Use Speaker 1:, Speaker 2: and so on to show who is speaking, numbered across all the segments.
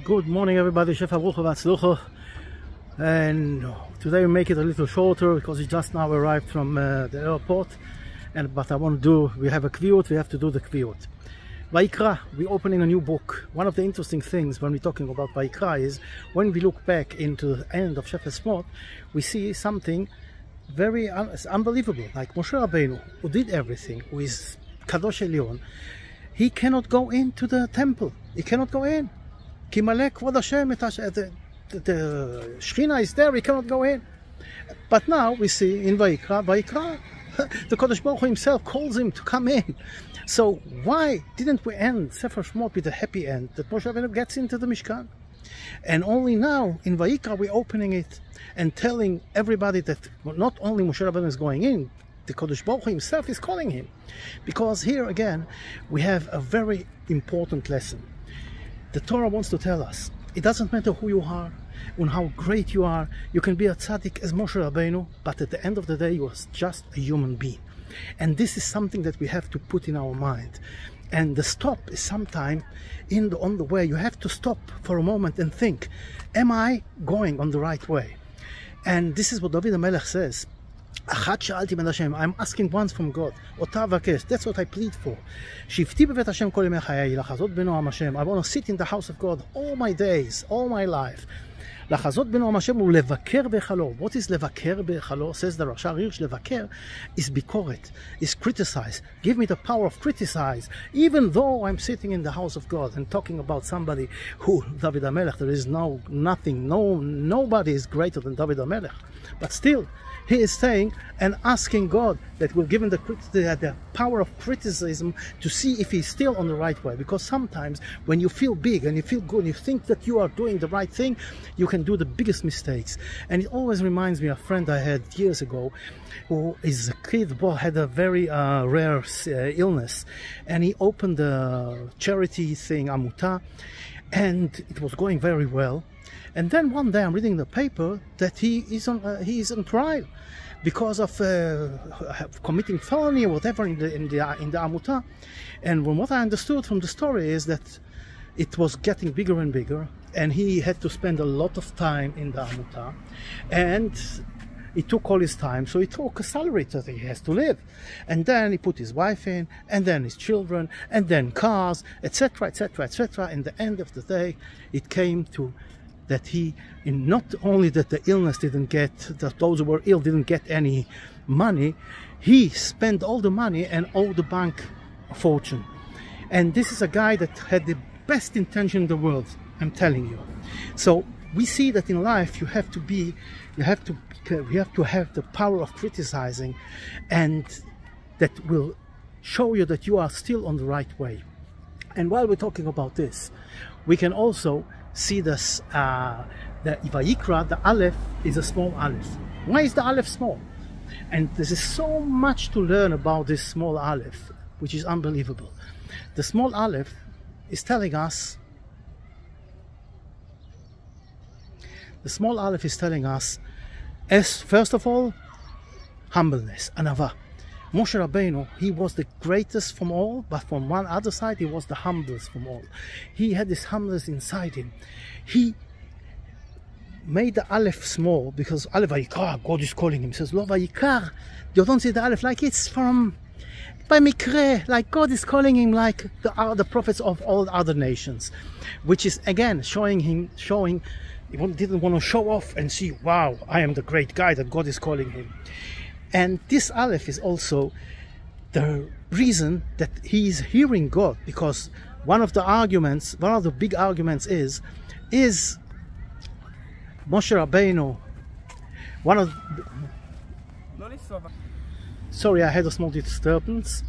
Speaker 1: Good morning, everybody. And today we make it a little shorter because we just now arrived from the airport. But I want to do, we have a kviyut, we have to do the kviyut. Vayikra, we're opening a new book. One of the interesting things when we're talking about Vayikra is when we look back into the end of Shefet Shmot, we see something very unbelievable, like Moshe Rabbeinu, who did everything, who is Kadosh Elyon. He cannot go into the temple. He cannot go in. Ki malek kvod Hashem, the Shechina is there, he cannot go in. But now we see in Vayikra, the Kodesh Baruch Hu himself calls him to come in. So why didn't we end Sefer Shmot with a happy end, that Moshe Rabbeinu gets into the Mishkan? And only now in Vayikra we're opening it and telling everybody that not only Moshe Rabbeinu is going in, the Kodesh Baruch Hu himself is calling him. Because here again we have a very important lesson. The Torah wants to tell us, it doesn't matter who you are and how great you are. You can be a tzaddik as Moshe Rabbeinu, but at the end of the day you are just a human being. And this is something that we have to put in our mind. And the stop is sometime on the way. You have to stop for a moment and think, am I going on the right way? And this is what David HaMelech says. I'm asking once from God. That's what I plead for. I want to sit in the house of God all my days, all my life. What is levaker bechalo? Says the Rasha Hirsch. Levaker is bikoret, is criticize. Give me the power of criticize, even though I'm sitting in the house of God and talking about somebody who David HaMelech. There is nobody is greater than David HaMelech, but still he is saying and asking God that will give him the power of criticism to see if he's still on the right way. Because sometimes when you feel big and you feel good and you think that you are doing the right thing, you can do the biggest mistakes. And it always reminds me of a friend I had years ago who is a kid, had a very rare illness, and he opened a charity thing, Amuta, and it was going very well. And then one day I'm reading the paper that he is on trial because of committing felony or whatever in the Amuta. And from what I understood from the story is that it was getting bigger and bigger, and he had to spend a lot of time in the Amuta, and it took all his time, so he took a salary that he has to live, and then he put his wife in, and then his children, and then cars, etc., etc., etc. In the end of the day, it came to that not only that the illness didn't get, that those who were ill didn't get any money, he spent all the money and owed the bank a fortune. And this is a guy that had the best intention in the world, I'm telling you. So we see that in life you have to have the power of criticizing, and that will show you that you are still on the right way. And while we're talking about this, we can also see this, the Vayikra, the Alef is a small Alef. Why is the Alef small? And there is so much to learn about this small Alef, which is unbelievable. The small Alef is telling us, as first of all, humbleness, anava. Moshe Rabbeinu, he was the greatest from all, but from one other side, he was the humblest from all. He had this humbleness inside him. He made the Alef small because Alef Vayikra, God is calling him. He says, Lo Vayikra. You don't see the Alef like it's from by Mikre, like God is calling him like the prophets of all other nations, which is again showing he didn't want to show off and see, wow, I am the great guy that God is calling him. And this Alef is also the reason that he is hearing God, because one of the big arguments is Moshe Rabbeinu, sorry, I had a small disturbance.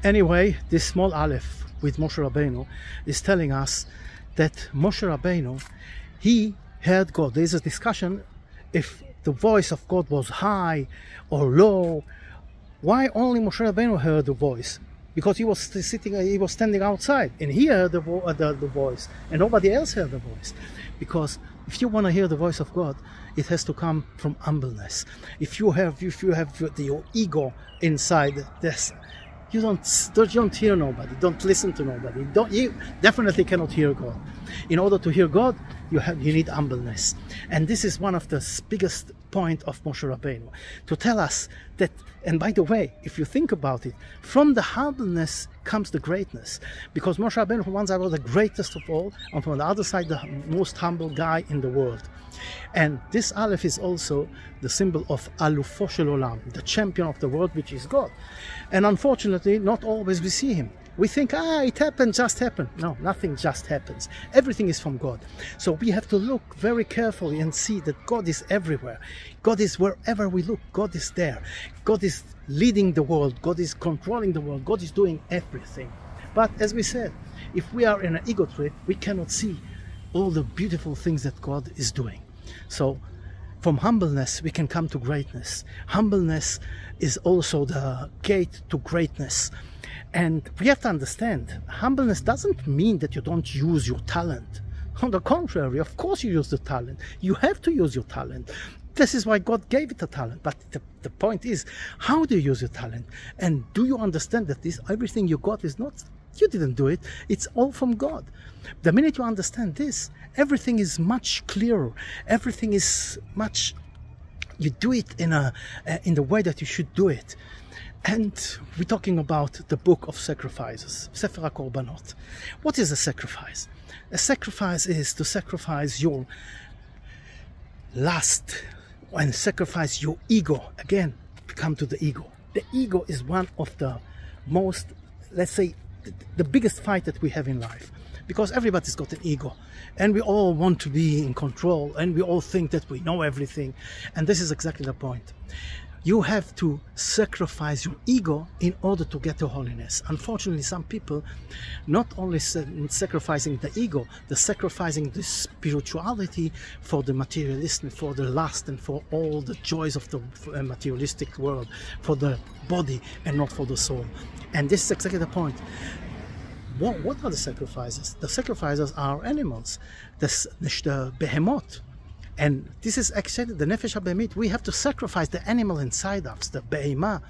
Speaker 1: Anyway, this small Alef with Moshe Rabbeinu is telling us that Moshe Rabbeinu, he heard God. There is a discussion if the voice of God was high or low. Why only Moshe Rabbeinu heard the voice? Because he was standing outside, and he heard the voice, and nobody else heard the voice. Because if you want to hear the voice of God, it has to come from humbleness. If you have your ego inside this, you don't hear nobody, don't listen to nobody, you definitely cannot hear God. In order to hear God, you need humbleness. And this is one of the biggest point of Moshe Rabbeinu, to tell us that, and by the way, if you think about it, from the humbleness comes the greatness, because Moshe Rabbeinu, once I was the greatest of all, and from the other side, the most humble guy in the world. And this Alef is also the symbol of Alufo Shel Olam, the champion of the world, which is God. And unfortunately, not always we see him. We think, it happened, just happened. No, nothing just happens. Everything is from God. So we have to look very carefully and see that God is everywhere. God is wherever we look. God is there. God is leading the world. God is controlling the world. God is doing everything. But as we said, if we are in an ego trip, we cannot see all the beautiful things that God is doing. So from humbleness, we can come to greatness. Humbleness is also the gate to greatness. And we have to understand, humbleness doesn't mean that you don't use your talent. On the contrary, of course you use the talent. You have to use your talent. This is why God gave it a talent. But the point is, how do you use your talent? And do you understand that everything you got is not, you didn't do it, it's all from God. The minute you understand this, everything is much clearer. Everything is much, you do it in the way that you should do it. And we're talking about the book of sacrifices, Sefer HaKorbanot. What is a sacrifice? A sacrifice is to sacrifice your lust and sacrifice your ego. Again, come to the ego. The ego is one of the most, let's say, the biggest fight that we have in life. Because everybody's got an ego. And we all want to be in control. And we all think that we know everything. And this is exactly the point. You have to sacrifice your ego in order to get to holiness. Unfortunately, some people not only sacrificing the ego, they're sacrificing the spirituality for the materialistic, for the lust, and for all the joys of the materialistic world, for the body and not for the soul. And this is exactly the point. What are the sacrifices? The sacrifices are animals, the behemoth. And this is actually the nefesh habehemit. We have to sacrifice the animal inside us, the behemah,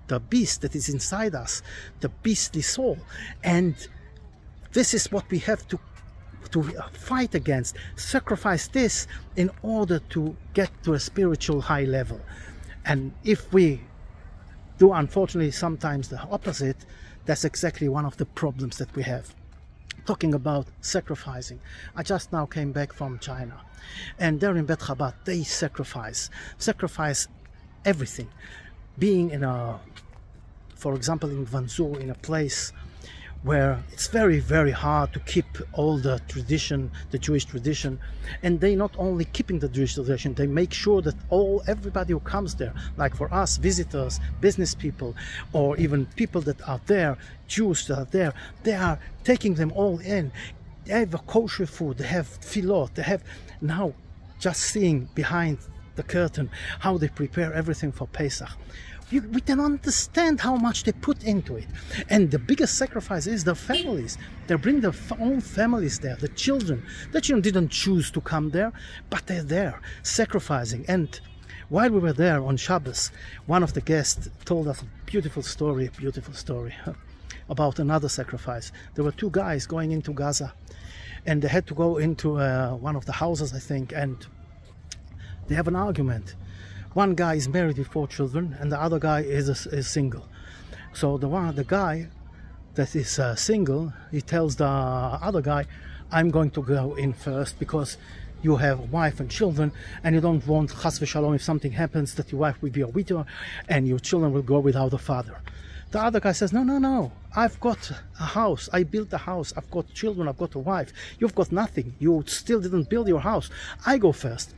Speaker 1: the beast that is inside us, the beastly soul. And this is what we have to fight against. Sacrifice this in order to get to a spiritual high level. And if we do, unfortunately, sometimes the opposite, that's exactly one of the problems that we have. Talking about sacrificing. I just now came back from China, and there in Bet Chabad they sacrifice everything. Being in for example in Gwanzhou, in a place where it's very, very hard to keep all the tradition, the Jewish tradition, and they not only keeping the Jewish tradition, they make sure that everybody who comes there, like for us, visitors, business people, or even people that are there, Jews that are there, they are taking them all in. They have a kosher food, they have filot, they have, now just seeing behind the curtain how they prepare everything for Pesach. We don't understand how much they put into it. And the biggest sacrifice is their families. They bring their own families there, the children. The children didn't choose to come there, but they're there, sacrificing. And while we were there on Shabbos, one of the guests told us a beautiful story about another sacrifice. There were two guys going into Gaza, and they had to go into one of the houses, I think, and they have an argument. One guy is married with 4 children, and the other guy is single. So the guy that is single, he tells the other guy, I'm going to go in first because you have a wife and children, and you don't want, chas v'shalom, if something happens, that your wife will be a widow and your children will go without a father. The other guy says, no, I've got a house, I built a house, I've got children, I've got a wife, you've got nothing, you still didn't build your house, I go first.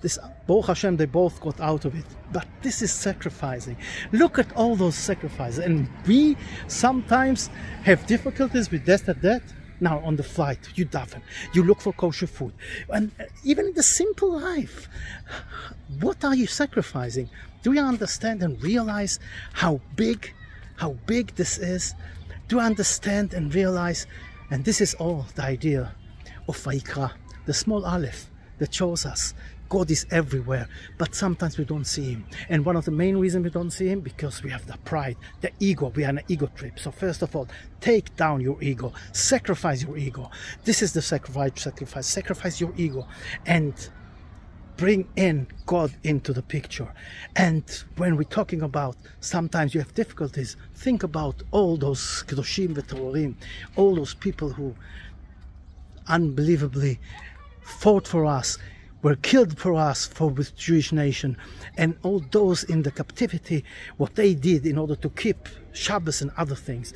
Speaker 1: This, Baruch Hashem, they both got out of it. But this is sacrificing. Look at all those sacrifices. And we sometimes have difficulties with that. Now, on the flight, you daven, you look for kosher food. And even in the simple life, what are you sacrificing? Do you understand and realize how big this is? Do you understand and realize? And this is all the idea of Vayikra, the small Alef that shows us God is everywhere, but sometimes we don't see him. And one of the main reasons we don't see him, because we have the pride, the ego. We are on an ego trip. So first of all, take down your ego, sacrifice your ego. This is the sacrifice your ego, and bring in God into the picture. And when we're talking about sometimes you have difficulties, think about all those kedoshim v'terorim, all those people who unbelievably fought for us, were killed for us, for the Jewish nation, and all those in the captivity, what they did in order to keep Shabbos and other things.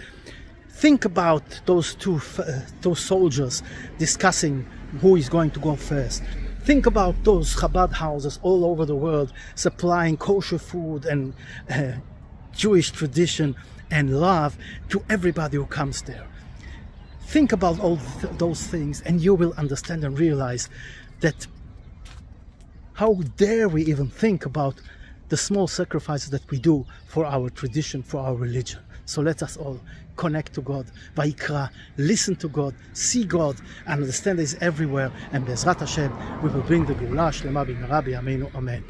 Speaker 1: Think about those those soldiers discussing who is going to go first. Think about those Chabad houses all over the world supplying kosher food and Jewish tradition and love to everybody who comes there. Think about all those things, and you will understand and realize that how dare we even think about the small sacrifices that we do for our tradition, for our religion. So let us all connect to God, Vayikra, listen to God, see God, and understand that He's everywhere. And Be'ezrat Hashem, we will bring the Geulah Shlema b'mehera b'yameinu. Amen.